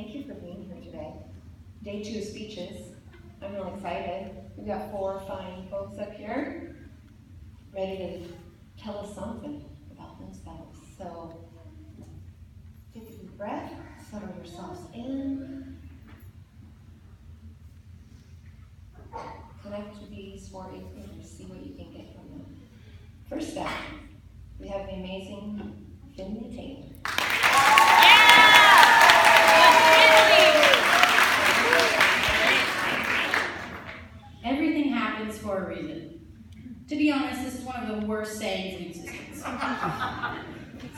Thank you for being here today. Day 2 of speeches. I'm really excited. We've got 4 fine folks up here ready to tell us something about themselves. So take a deep breath, settle yourselves in. Connect to these 4 and see what you can get from them. First up, we have the amazing Finley Taylor. Everything happens for a reason. To be honest, this is one of the worst sayings in existence.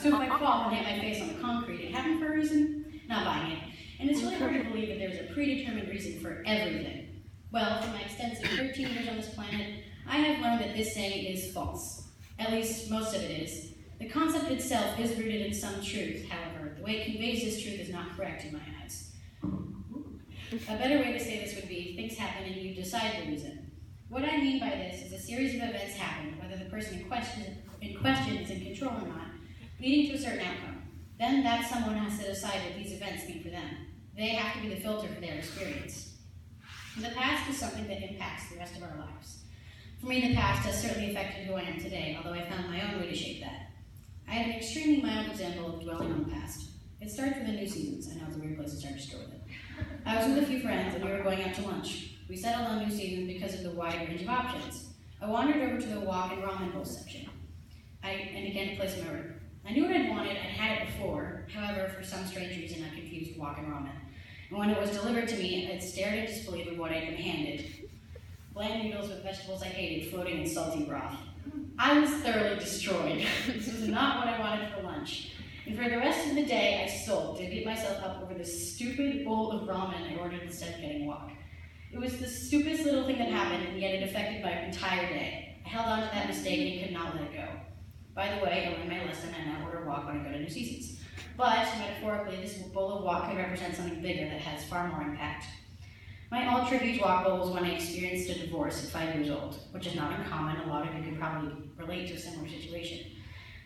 So if I fall and hit my face on the concrete, it happened for a reason? Not buying it. And it's really hard to believe that there's a predetermined reason for everything. Well, from my extensive 13 years on this planet, I have learned that this saying is false. At least, most of it is. The concept itself is rooted in some truth, however. The way it conveys this truth is not correct in my eyes. A better way to say this would be, things happen and you decide the reason. What I mean by this is a series of events happen, whether the person in question is in control or not, leading to a certain outcome. Then that someone has to decide what these events mean for them. They have to be the filter for their experience. The past is something that impacts the rest of our lives. For me, the past has certainly affected who I am today, although I found my own way to shape that. I have an extremely mild example of dwelling on the past. It starts with the New Seasons. I know it's a weird place to start to go with it. I was with a few friends and we were going out to lunch. We settled on New Seasons because of the wide range of options. I wandered over to the wok and ramen bowl section. And began to place my order. I knew what I'd wanted, I'd had it before. However, for some strange reason, I confused wok and ramen. And when it was delivered to me, I stared in disbelief at what I'd been handed. Bland noodles with vegetables I hated floating in salty broth. I was thoroughly destroyed. This was not what I wanted for lunch. And for the rest of the day, I sulked and beat myself up over this stupid bowl of ramen I ordered instead of getting wok. It was the stupidest little thing that happened, and yet it affected my entire day. I held on to that mistake and could not let it go. By the way, I learned my lesson and I order wok when I go to New Seasons. But, metaphorically, this bowl of wok could represent something bigger that has far more impact. My ultra-huge wok bowl was when I experienced a divorce at 5 years old, which is not uncommon. A lot of you can probably relate to a similar situation.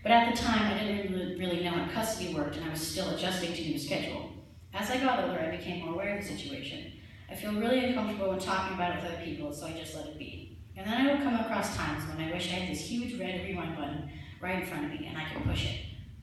But at the time, I didn't really know how custody worked, and I was still adjusting to the new schedule. As I got older, I became more aware of the situation. I feel really uncomfortable when talking about it with other people, so I just let it be. And then I would come across times when I wished I had this huge red rewind button right in front of me, and I could push it.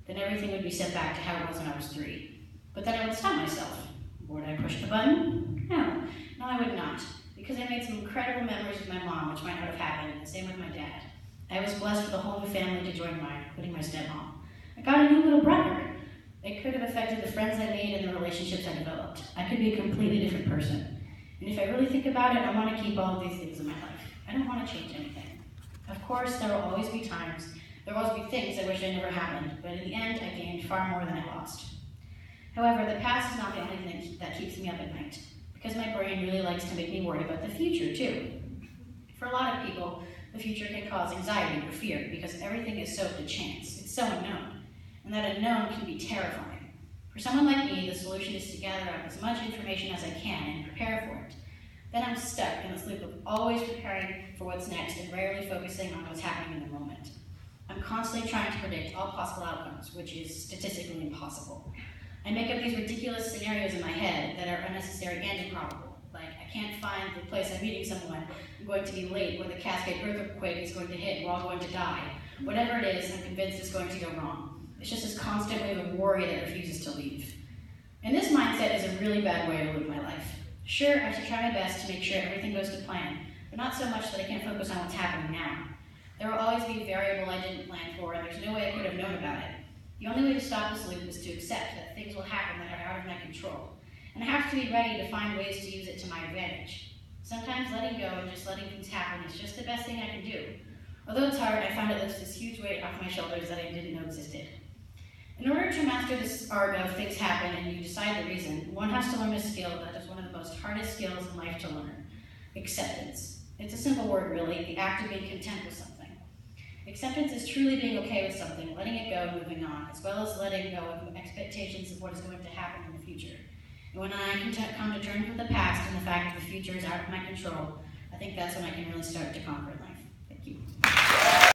Then everything would be set back to how it was when I was 3. But then I would stop myself. Would I push the button? No, I would not. Because I made some incredible memories with my mom, which might not have happened, and the same with my dad. I was blessed with a whole new family to join mine, including my stepmom. I got a new little brother. It could have affected the friends I made and the relationships I developed. I could be a completely different person. And if I really think about it, I want to keep all of these things in my life. I don't want to change anything. Of course, there will always be times, there will always be things I wish I never happened, but in the end, I gained far more than I lost. However, the past is not the only thing that keeps me up at night, because my brain really likes to make me worry about the future, too. For a lot of people, the future can cause anxiety or fear because everything is so to chance. It's so unknown. And that unknown can be terrifying. For someone like me, the solution is to gather up as much information as I can and prepare for it. Then I'm stuck in this loop of always preparing for what's next and rarely focusing on what's happening in the moment. I'm constantly trying to predict all possible outcomes, which is statistically impossible. I make up these ridiculous scenarios in my head that are unnecessary and improbable. Like, I can't find the place I'm meeting someone, I'm going to be late, or the Cascade earthquake is going to hit, we're all going to die. Whatever it is, I'm convinced it's going to go wrong. It's just this constant wave of worry that refuses to leave. And this mindset is a really bad way to live my life. Sure, I should try my best to make sure everything goes to plan, but not so much that I can't focus on what's happening now. There will always be a variable I didn't plan for, and there's no way I could have known about it. The only way to stop this loop is to accept that things will happen that are out of my control. And I have to be ready to find ways to use it to my advantage. Sometimes letting go and just letting things happen is just the best thing I can do. Although it's hard, I find it lifts this huge weight off my shoulders that I didn't know existed. In order to master this art of things happen and you decide the reason, one has to learn a skill that is one of the most hardest skills in life to learn: acceptance. It's a simple word, really, the act of being content with something. Acceptance is truly being okay with something, letting it go and moving on, as well as letting go of expectations of what is going to happen in the future. And when I can come to terms with the past and the fact that the future is out of my control, I think that's when I can really start to conquer life.